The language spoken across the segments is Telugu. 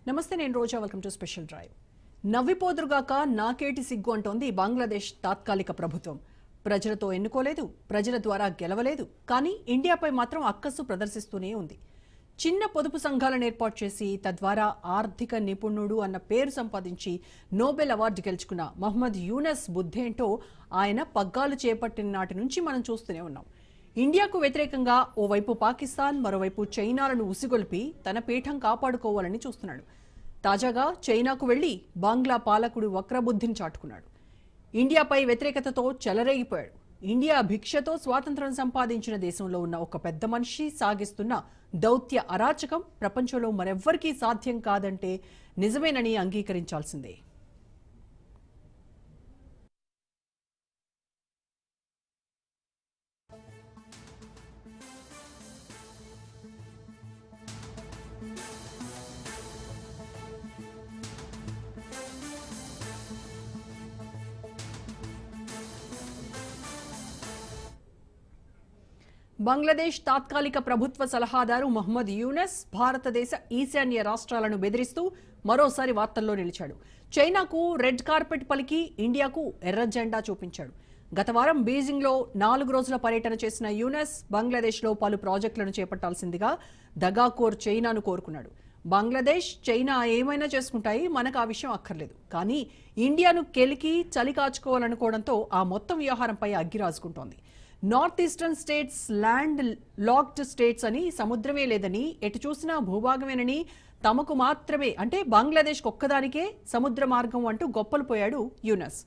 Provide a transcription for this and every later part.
నమస్తే, నేను Roja. Welcome to special drive. నవ్విపోదురుగాక నాకేటి సిగ్గు అంటోంది బంగ్లాదేశ్ తాత్కాలిక ప్రభుత్వం. ప్రజలతో ఎన్నుకోలేదు, ప్రజల ద్వారా గెలవలేదు, కానీ ఇండియాపై మాత్రం అక్కసు ప్రదర్శిస్తూనే ఉంది. చిన్న పొదుపు సంఘాలను ఏర్పాటు చేసి తద్వారా ఆర్థిక నిపుణుడు అన్న పేరు సంపాదించి నోబెల్ అవార్డు గెలుచుకున్న మహమ్మద్ యూనస్ బుద్ధేంటో ఆయన పగ్గాలు చేపట్టిన నాటి నుంచి మనం చూస్తూనే ఉన్నాం. ఇండియాకు వ్యతిరేకంగా ఓవైపు పాకిస్తాన్, మరోవైపు చైనాలను ఉసిగొల్పి తన పీఠం కాపాడుకోవాలని చూస్తున్నాడు. తాజాగా చైనాకు వెళ్లి బంగ్లా పాలకుడు వక్రబుద్ధిని చాటుకున్నాడు. ఇండియాపై వ్యతిరేకతతో చెలరేగిపోయాడు. ఇండియా భిక్షతో స్వాతంత్రం సంపాదించిన దేశంలో ఉన్న ఒక పెద్ద మనిషి సాగిస్తున్న దౌత్య అరాచకం ప్రపంచంలో మరెవ్వరికీ సాధ్యం కాదంటే నిజమేనని అంగీకరించాల్సిందే. బంగ్లాదేశ్ తాత్కాలిక ప్రభుత్వ సలహాదారు మహమ్మద్ యూనస్ భారతదేశ ఈశాన్య రాష్ట్రాలను బెదిరిస్తూ మరోసారి వార్తల్లో నిలిచాడు. చైనాకు రెడ్ కార్పెట్ పలికి ఇండియాకు ఎర్ర జెండా చూపించాడు. గత వారం బీజింగ్లో 4 రోజుల పర్యటన చేసిన యూనస్ బంగ్లాదేశ్లో పలు ప్రాజెక్టులను చేపట్టాల్సిందిగా దగాకోర్ చైనాను కోరుకున్నాడు. బంగ్లాదేశ్, చైనా ఏమైనా చేసుకుంటాయి, మనకు ఆ విషయం అక్కర్లేదు, కానీ ఇండియాను కెలికి చలి కాచుకోవాలనుకోవడంతో ఆ మొత్తం వ్యవహారంపై అగ్గి రాజుకుంటోంది. North eastern states landlocked states అని, సముద్రమే లేదని, ఎటు చూసినా భూభాగమేనని, తమకు మాత్రమే అంటే బంగ్లాదేశ్ ఒక్కదానికే సముద్ర మార్గం అంటూ గొప్పలు పోయాడు యూనస్.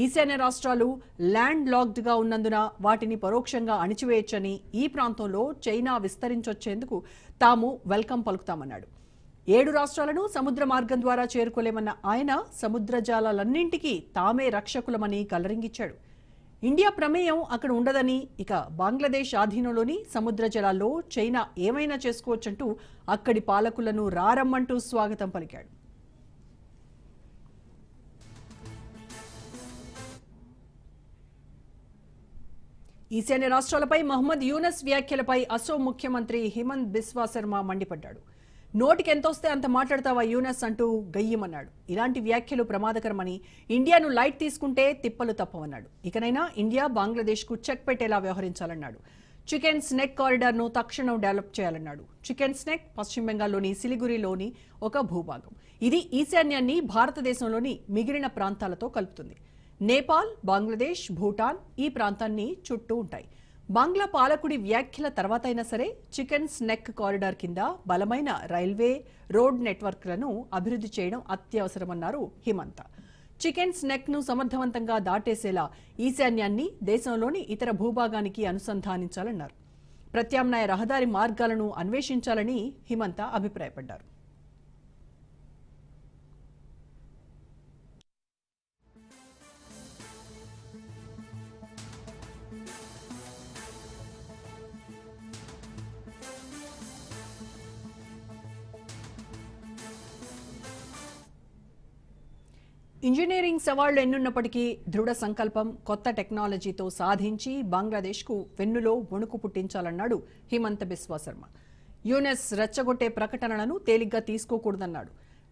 ఈశాన్య రాష్ట్రాలు ల్యాండ్ లాక్డ్ గా ఉన్నందున వాటిని పరోక్షంగా అణిచివేయచ్చని, ఈ ప్రాంతంలో చైనా విస్తరించొచ్చేందుకు తాము వెల్కమ్ పలుకుతామన్నాడు. 7 రాష్ట్రాలను సముద్ర మార్గం ద్వారా చేరుకోలేమన్న ఆయన సముద్ర జాలాలన్నింటికీ తామే రక్షకులమని కలరింగిచ్చాడు. ఇండియా ప్రమేయం అక్కడ ఉండదని, ఇక బంగ్లాదేశ్ ఆధీనంలోని సముద్ర జలాల్లో చైనా ఏమైనా చేసుకోవచ్చంటూ అక్కడి పాలకులను రారమ్మంటూ స్వాగతం పలికాడు. ఈశాన్య రాష్ట్రాలపై మహమ్మద్ యూనస్ వ్యాఖ్యలపై అసోం ముఖ్యమంత్రి హిమంత్ బిస్వా శర్మ మండిపడ్డాడు. నోటికి ఎంతొస్తే అంత మాట్లాడతావా యూనస్ అంటూ గయ్యమన్నాడు. ఇలాంటి వ్యాఖ్యలు ప్రమాదకరమని, ఇండియాను లైట్ తీసుకుంటే తిప్పలు తప్పవన్నాడు. ఇకనైనా ఇండియా బంగ్లాదేశ్కు చెక్ పెట్టేలా వ్యవహరించాలన్నాడు. చికెన్ స్నెక్ కారిడార్ను తక్షణం డెవలప్ చేయాలన్నాడు. చికెన్ స్నెక్ పశ్చిమ బెంగాల్లోని సిలిగురిలోని ఒక భూభాగం. ఇది ఈశాన్యాన్ని భారతదేశంలోని మిగిలిన ప్రాంతాలతో కలుపుతుంది. నేపాల్, బంగ్లాదేశ్, భూటాన్ ఈ ప్రాంతాన్ని చుట్టూ ఉంటాయి. బంగ్లా పాలకుడి వ్యాఖ్యల తర్వాతైనా సరే చికెన్ స్నెక్ కారిడార్ కింద బలమైన రైల్వే, రోడ్ నెట్వర్క్లను అభివృద్ధి చేయడం అత్యవసరమన్నారు హిమంత. చికెన్ స్నెక్ ను సమర్థవంతంగా దాటేసేలా ఈశాన్యాన్ని దేశంలోని ఇతర భూభాగానికి అనుసంధానించాలన్నారు. ప్రత్యామ్నాయ రహదారి మార్గాలను అన్వేషించాలని హిమంత అభిప్రాయపడ్డారు. ఇంజనీరింగ్ సవాళ్లు ఎన్నున్నప్పటికీ దృఢ సంకల్పం, కొత్త టెక్నాలజీతో సాధించి బంగ్లాదేశ్కు వెన్నులో వణుకు పుట్టించాలన్నాడు హిమంత బిస్వా శర్మ. యూనస్ రెచ్చగొట్టే ప్రకటనలను తేలిగ్గా తీసుకోకూడదన్నాడు.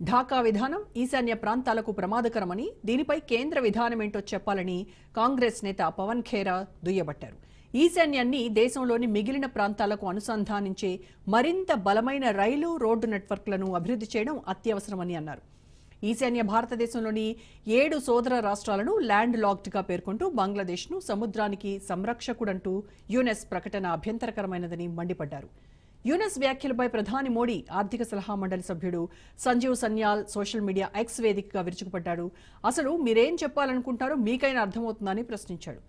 ఢాకా విధానం ఈశాన్య ప్రాంతాలకు ప్రమాదకరమని, దీనిపై కేంద్ర విధానమేంటో చెప్పాలని కాంగ్రెస్ నేత పవన్ ఖేరా దుయ్యబట్టారు. ఈశాన్యాన్ని దేశంలోని మిగిలిన ప్రాంతాలకు అనుసంధానించే మరింత బలమైన రైలు, రోడ్డు నెట్వర్క్లను అభివృద్ధి చేయడం అత్యవసరమని అన్నారు. ఈశాన్య భారతదేశంలోని 7 సోదర రాష్ట్రాలను ల్యాండ్ లాక్డ్ గా పేర్కొంటూ బంగ్లాదేశ్ను సముద్రానికి సంరక్షకుడంటూ యూనస్ ప్రకటన అభ్యంతరకరమైనదని మండిపడ్డారు. యూనస్ వ్యాఖ్యలపై ప్రధాని మోడీ ఆర్థిక సలహా మండలి సభ్యుడు Sanjeev Sanyal social media X వేదికగా విరుచుకుపడ్డాడు. అసలు మీరేం చెప్పాలనుకుంటారో మీకైనా అర్థమవుతుందని ప్రశ్నించాడు.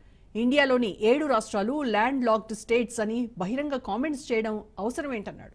ఇండియాలోని 7 రాష్ట్రాలు ల్యాండ్ లాక్డ్ స్టేట్స్ అని బహిరంగ కామెంట్స్ చేయడం అవసరమేంటన్నాడు.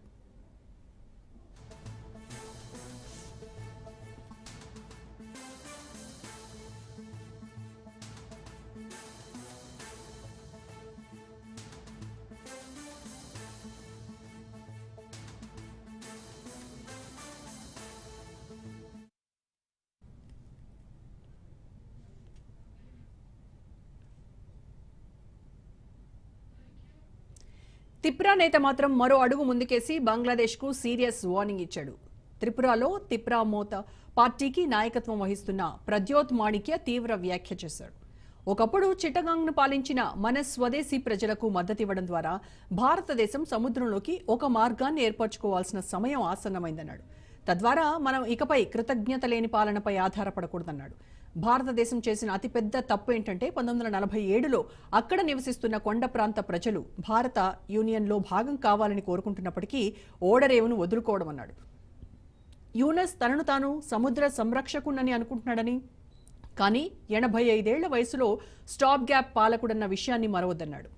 తిప్రా నేత మాత్రం మరో అడుగు ముందుకేసి బంగ్లాదేశ్కు సీరియస్ వార్నింగ్ ఇచ్చాడు. త్రిపురలో తిప్రామోత పార్టీకి నాయకత్వం వహిస్తున్న ప్రద్యోత్ మాణిక్య తీవ్ర వ్యాఖ్య చేశాడు. ఒకప్పుడు చిట్టగాంగ్ను పాలించిన మన స్వదేశీ ప్రజలకు మద్దతివ్వడం ద్వారా భారతదేశం సముద్రంలోకి ఒక మార్గాన్ని ఏర్పరచుకోవాల్సిన సమయం ఆసన్నమైందన్నాడు. తద్వారా మనం ఇకపై కృతజ్ఞత లేని పాలనపై ఆధారపడకూడదన్నాడు. భారతదేశం చేసిన అతిపెద్ద తప్పు ఏంటంటే 1947లో అక్కడ నివసిస్తున్న కొండ ప్రాంత ప్రజలు భారత యూనియన్లో భాగం కావాలని కోరుకుంటున్నప్పటికీ ఓడరేవును వదులుకోవడం అన్నాడు. యూనస్ తనను తాను సముద్ర సంరక్షకునని అనుకుంటున్నాడని, కానీ 85 ఏళ్ల వయసులో స్టాప్ గ్యాప్ పాలకుడన్న విషయాన్ని మరవద్దన్నాడు.